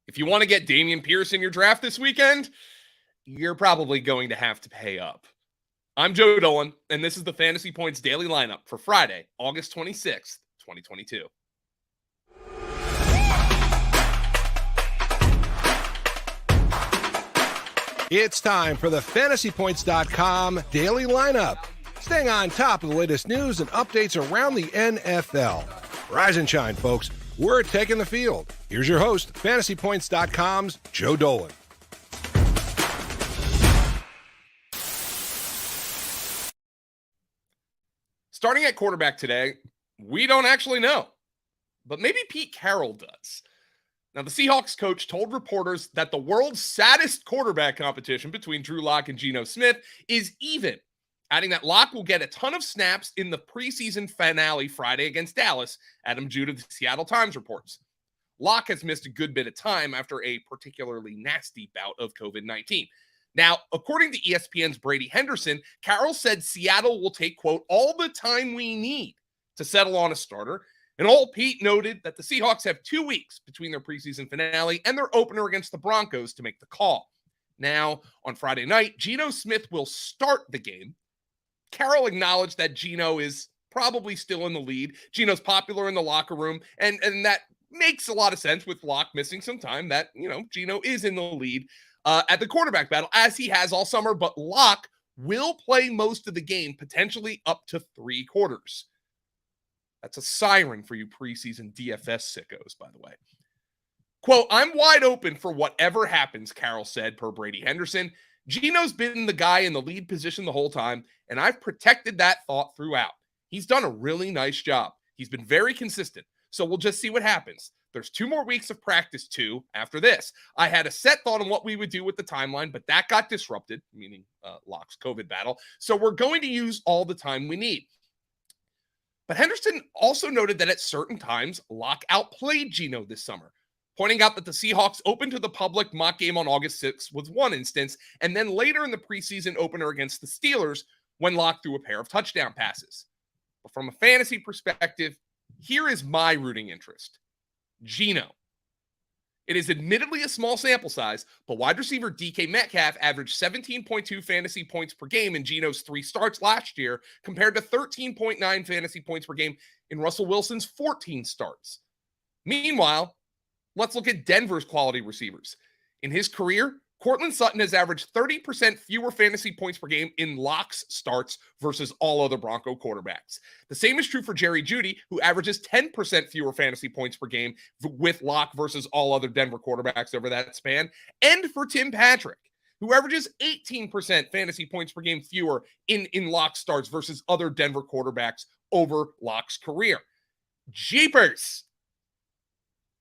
If you want to get Damien Pierce in your draft this weekend, you're probably going to have to pay up. I'm Joe Dolan, and this is the Fantasy Points Daily Lineup for Friday, August 26th, 2022. It's time for the FantasyPoints.com Daily Lineup. Staying on top of the latest news and updates around the NFL. Rise and shine, folks. We're taking the field. Here's your host, FantasyPoints.com's Joe Dolan. Starting at quarterback today, we don't actually know, but maybe Pete Carroll does. Now, the Seahawks coach told reporters that the world's saddest quarterback competition between Drew Lock and Geno Smith is even, adding that Lock will get a ton of snaps in the preseason finale Friday against Dallas, Adam Jude of the Seattle Times reports. Lock has missed a good bit of time after a particularly nasty bout of COVID-19. Now, according to ESPN's Brady Henderson, Carroll said Seattle will take, quote, all the time we need to settle on a starter. And old Pete noted that the Seahawks have 2 weeks between their preseason finale and their opener against the Broncos to make the call. Now, on Friday night, Geno Smith will start the game. Carroll acknowledged that Geno is probably still in the lead. Geno's popular in the locker room, and that makes a lot of sense with Lock missing some time that, Geno is in the lead at the quarterback battle, as he has all summer, but Lock will play most of the game, potentially up to 3 quarters. That's a siren for you preseason DFS sickos, by the way. Quote, I'm wide open for whatever happens, Carroll said, per Brady Henderson. Geno's been the guy in the lead position the whole time, and I've protected that thought throughout. He's done a really nice job. He's been very consistent, so we'll just see what happens. There's 2 more weeks of practice, too, after this. I had a set thought on what we would do with the timeline, but that got disrupted, meaning Lock's COVID battle, so we're going to use all the time we need. But Henderson also noted that at certain times, Lock outplayed Geno this summer, pointing out that the Seahawks opened to the public mock game on August 6th was one instance, and then later in the preseason opener against the Steelers when Lock threw a pair of touchdown passes. But from a fantasy perspective, here is my rooting interest. Geno. It is admittedly a small sample size, but wide receiver DK Metcalf averaged 17.2 fantasy points per game in Geno's 3 starts last year, compared to 13.9 fantasy points per game in Russell Wilson's 14 starts. Meanwhile, let's look at Denver's quality receivers. In his career, Courtland Sutton has averaged 30% fewer fantasy points per game in Lock's starts versus all other Bronco quarterbacks. The same is true for Jerry Jeudy, who averages 10% fewer fantasy points per game with Lock versus all other Denver quarterbacks over that span. And for Tim Patrick, who averages 18% fantasy points per game fewer in Lock's starts versus other Denver quarterbacks over Lock's career. Jeepers!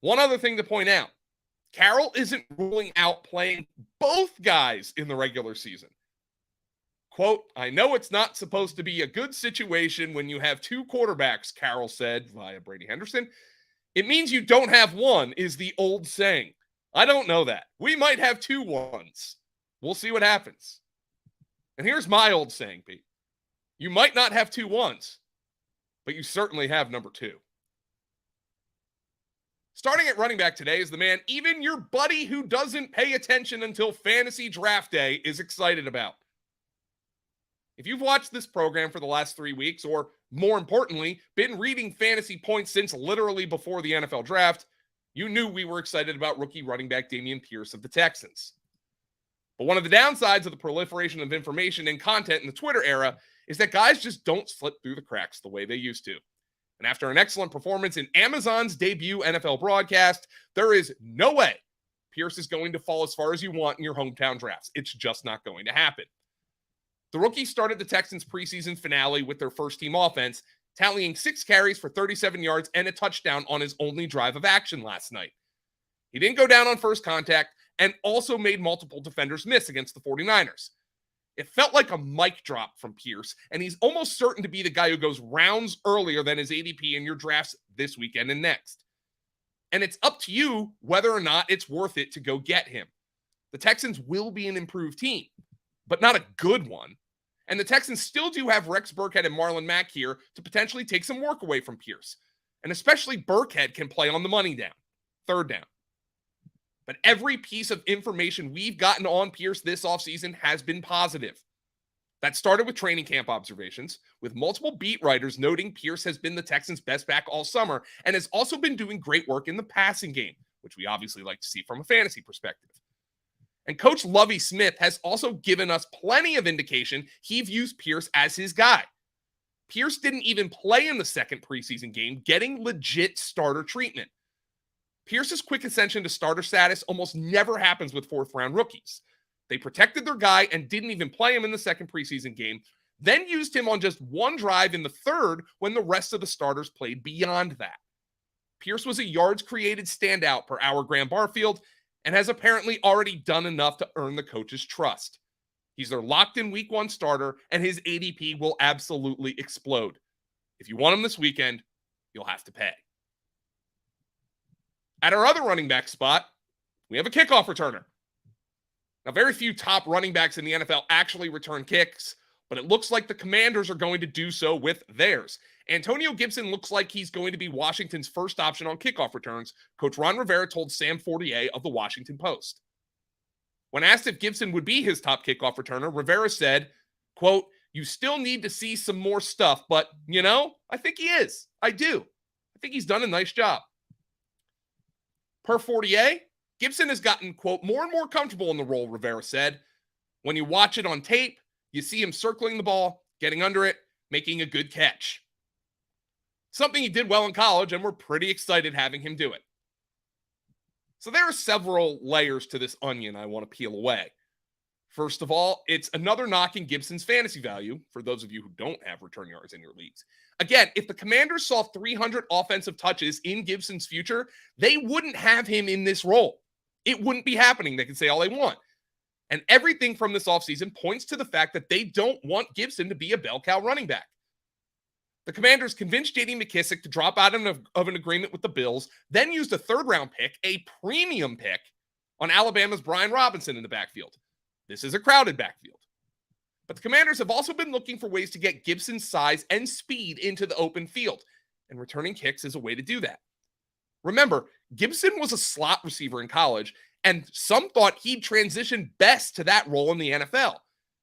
One other thing to point out. Carroll isn't ruling out playing both guys in the regular season. Quote, I know it's not supposed to be a good situation when you have 2 quarterbacks, Carroll said via Brady Henderson. It means you don't have one, is the old saying. I don't know that. We might have 2 ones. We'll see what happens. And here's my old saying, Pete. You might not have 2 ones, but you certainly have number 2. Starting at running back today is the man even your buddy who doesn't pay attention until fantasy draft day is excited about. If you've watched this program for the last 3 weeks, or more importantly, been reading fantasy points since literally before the NFL draft, you knew we were excited about rookie running back Damien Pierce of the Texans. But one of the downsides of the proliferation of information and content in the Twitter era is that guys just don't slip through the cracks the way they used to. And after an excellent performance in Amazon's debut NFL broadcast, there is no way Pierce is going to fall as far as you want in your hometown drafts. It's just not going to happen. The rookie started the Texans preseason finale with their first-team offense, tallying 6 carries for 37 yards and a touchdown on his only drive of action last night. He didn't go down on first contact and also made multiple defenders miss against the 49ers. It felt like a mic drop from Pierce, and he's almost certain to be the guy who goes rounds earlier than his ADP in your drafts this weekend and next. And it's up to you whether or not it's worth it to go get him. The Texans will be an improved team, but not a good one. And the Texans still do have Rex Burkhead and Marlon Mack here to potentially take some work away from Pierce. And especially Burkhead can play on the money down, third down. But every piece of information we've gotten on Pierce this offseason has been positive. That started with training camp observations, with multiple beat writers noting Pierce has been the Texans' best back all summer and has also been doing great work in the passing game, which we obviously like to see from a fantasy perspective. And Coach Lovie Smith has also given us plenty of indication he views Pierce as his guy. Pierce didn't even play in the second preseason game, getting legit starter treatment. Pierce's quick ascension to starter status almost never happens with fourth-round rookies. They protected their guy and didn't even play him in the second preseason game, then used him on just one drive in the third when the rest of the starters played beyond that. Pierce was a yards created standout per our Graham Barfield and has apparently already done enough to earn the coach's trust. He's their locked-in week one starter, and his ADP will absolutely explode. If you want him this weekend, you'll have to pay. At our other running back spot, we have a kickoff returner. Now, very few top running backs in the NFL actually return kicks, but it looks like the Commanders are going to do so with theirs. Antonio Gibson looks like he's going to be Washington's first option on kickoff returns, Coach Ron Rivera told Sam Fortier of the Washington Post. When asked if Gibson would be his top kickoff returner, Rivera said, quote, "You still need to see some more stuff, but, I think he is. I do. I think he's done a nice job." Per Fortier, Gibson has gotten, quote, "more and more comfortable in the role," Rivera said. "When you watch it on tape, you see him circling the ball, getting under it, making a good catch." Something he did well in college, and we're pretty excited having him do it. So there are several layers to this onion I want to peel away. First of all, it's another knock in Gibson's fantasy value, for those of you who don't have return yards in your leagues. Again, if the Commanders saw 300 offensive touches in Gibson's future, they wouldn't have him in this role. It wouldn't be happening. They can say all they want. And everything from this offseason points to the fact that they don't want Gibson to be a bell cow running back. The Commanders convinced J.D. McKissick to drop out of an agreement with the Bills, then used a third-round pick, a premium pick, on Alabama's Brian Robinson in the backfield. This is a crowded backfield. But the Commanders have also been looking for ways to get Gibson's size and speed into the open field, and returning kicks is a way to do that. Remember, Gibson was a slot receiver in college, and some thought he'd transition best to that role in the NFL.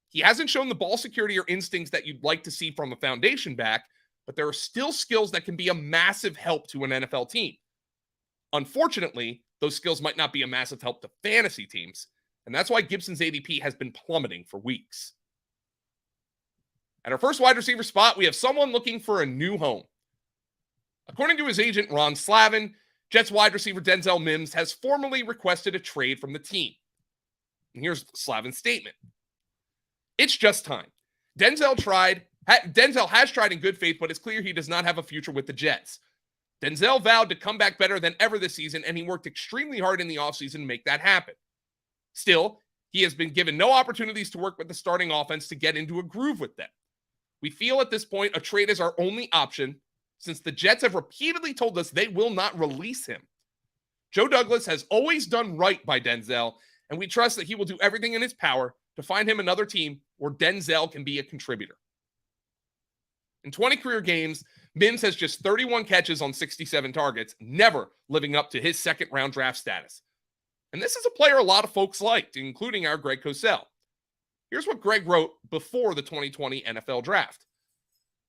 He hasn't shown the ball security or instincts that you'd like to see from a foundation back, but there are still skills that can be a massive help to an NFL team. Unfortunately, those skills might not be a massive help to fantasy teams, and that's why Gibson's ADP has been plummeting for weeks. At our first wide receiver spot, we have someone looking for a new home. According to his agent, Ron Slavin, Jets wide receiver Denzel Mims has formally requested a trade from the team. And here's Slavin's statement. "It's just time. Denzel has tried in good faith, but it's clear he does not have a future with the Jets. Denzel vowed to come back better than ever this season, and he worked extremely hard in the offseason to make that happen. Still, he has been given no opportunities to work with the starting offense to get into a groove with them. We feel at this point a trade is our only option, since the Jets have repeatedly told us they will not release him. Joe Douglas has always done right by Denzel, and we trust that he will do everything in his power to find him another team where Denzel can be a contributor." In 20 career games, Mims has just 31 catches on 67 targets, never living up to his second-round draft status. And this is a player a lot of folks liked, including our Greg Cosell. Here's what Greg wrote before the 2020 NFL draft.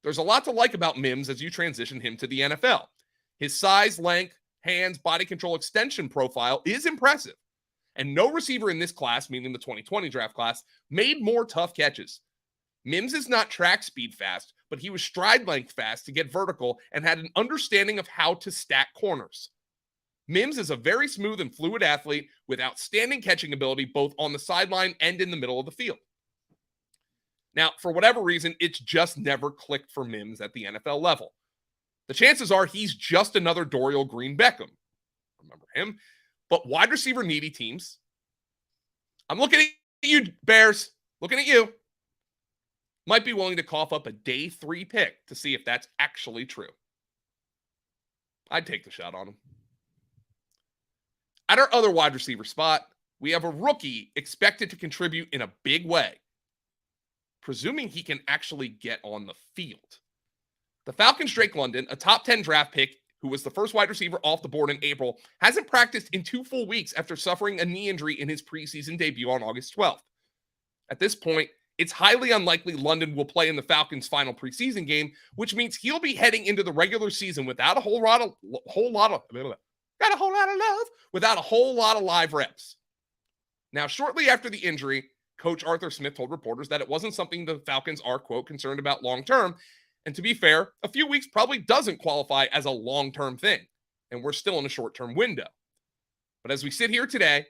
"There's a lot to like about Mims as you transition him to the NFL. His size, length, hands, body control extension profile is impressive. And no receiver in this class, meaning the 2020 draft class, made more tough catches. Mims is not track speed fast, but he was stride length fast to get vertical and had an understanding of how to stack corners. Mims is a very smooth and fluid athlete with outstanding catching ability both on the sideline and in the middle of the field." Now, for whatever reason, it's just never clicked for Mims at the NFL level. The chances are he's just another Dorial Green Beckham. Remember him? But wide receiver needy teams, I'm looking at you, Bears, looking at you, might be willing to cough up a day 3 pick to see if that's actually true. I'd take the shot on him. At our other wide receiver spot, we have a rookie expected to contribute in a big way, presuming he can actually get on the field. The Falcons' Drake London, a top 10 draft pick who was the first wide receiver off the board in April, hasn't practiced in 2 full weeks after suffering a knee injury in his preseason debut on August 12th. At this point, it's highly unlikely London will play in the Falcons' final preseason game, which means he'll be heading into the regular season without a whole lot of live reps. Now, shortly after the injury, Coach Arthur Smith told reporters that it wasn't something the Falcons are, quote, concerned about long-term. And to be fair, a few weeks probably doesn't qualify as a long-term thing. And we're still in a short-term window. But as we sit here today,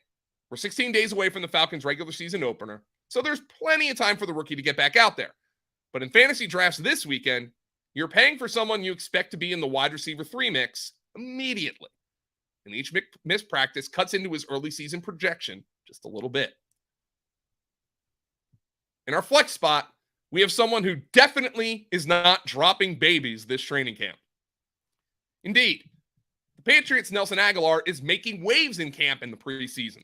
we're 16 days away from the Falcons' regular season opener. So there's plenty of time for the rookie to get back out there. But in fantasy drafts this weekend, you're paying for someone you expect to be in the wide receiver 3 mix immediately. And each missed practice cuts into his early season projection just a little bit. In our flex spot, we have someone who definitely is not dropping babies this training camp. Indeed, the Patriots' Nelson Agholor is making waves in camp in the preseason.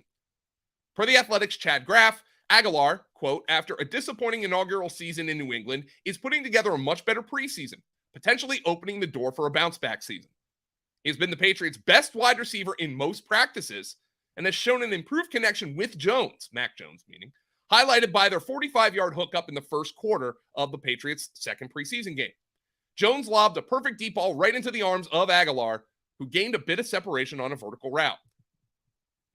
Per The Athletic's Chad Graff, Agholor, quote, after a disappointing inaugural season in New England, is putting together a much better preseason, potentially opening the door for a bounce-back season. He has been the Patriots' best wide receiver in most practices and has shown an improved connection with Jones, Mac Jones meaning, highlighted by their 45-yard hookup in the first quarter of the Patriots' second preseason game. Jones lobbed a perfect deep ball right into the arms of Agholor, who gained a bit of separation on a vertical route.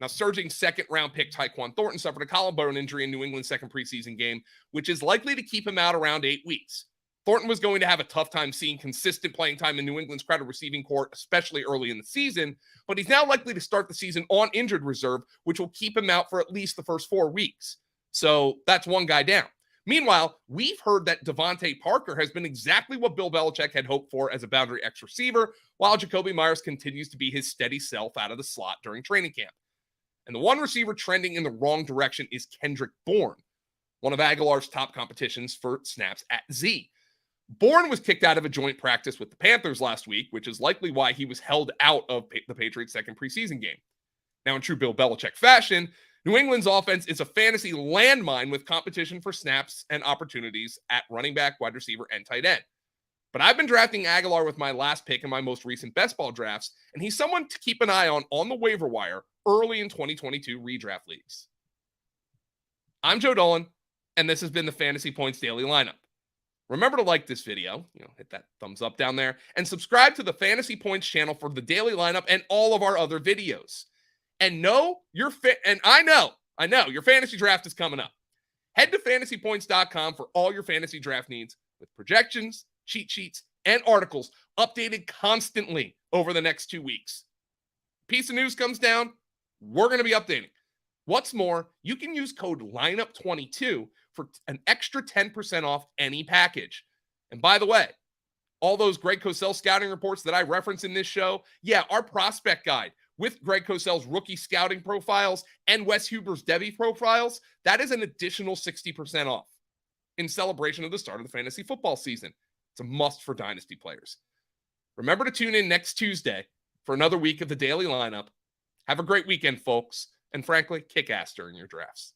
Now, surging second-round pick Tyquan Thornton suffered a collarbone injury in New England's second preseason game, which is likely to keep him out around 8 weeks. Thornton was going to have a tough time seeing consistent playing time in New England's crowded receiving corps, especially early in the season, but he's now likely to start the season on injured reserve, which will keep him out for at least the first 4 weeks. So that's one guy down. Meanwhile, we've heard that Devontae Parker has been exactly what Bill Belichick had hoped for as a boundary X receiver, while Jacoby Myers continues to be his steady self out of the slot during training camp. And the one receiver trending in the wrong direction is Kendrick Bourne, one of Agholor's top competitions for snaps at Z. Bourne was kicked out of a joint practice with the Panthers last week, which is likely why he was held out of the Patriots' second preseason game. Now, in true Bill Belichick fashion, New England's offense is a fantasy landmine with competition for snaps and opportunities at running back, wide receiver, and tight end. But I've been drafting Agholor with my last pick in my most recent best ball drafts, and he's someone to keep an eye on the waiver wire early in 2022 redraft leagues. I'm Joe Dolan, and this has been the Fantasy Points Daily Lineup. Remember to like this video, hit that thumbs up down there, and subscribe to the Fantasy Points channel for the daily lineup and all of our other videos. And I know your fantasy draft is coming up. Head to fantasypoints.com for all your fantasy draft needs with projections, cheat sheets, and articles updated constantly over the next 2 weeks. Piece of news comes down, we're going to be updating. What's more, you can use code LINEUP22 for an extra 10% off any package. And by the way, all those Greg Cosell scouting reports that I reference in this show, our prospect guide with Greg Cosell's rookie scouting profiles and Wes Huber's Devy profiles, that is an additional 60% off in celebration of the start of the fantasy football season. It's a must for dynasty players. Remember to tune in next Tuesday for another week of the Daily Lineup. Have a great weekend, folks. And frankly, kick ass during your drafts.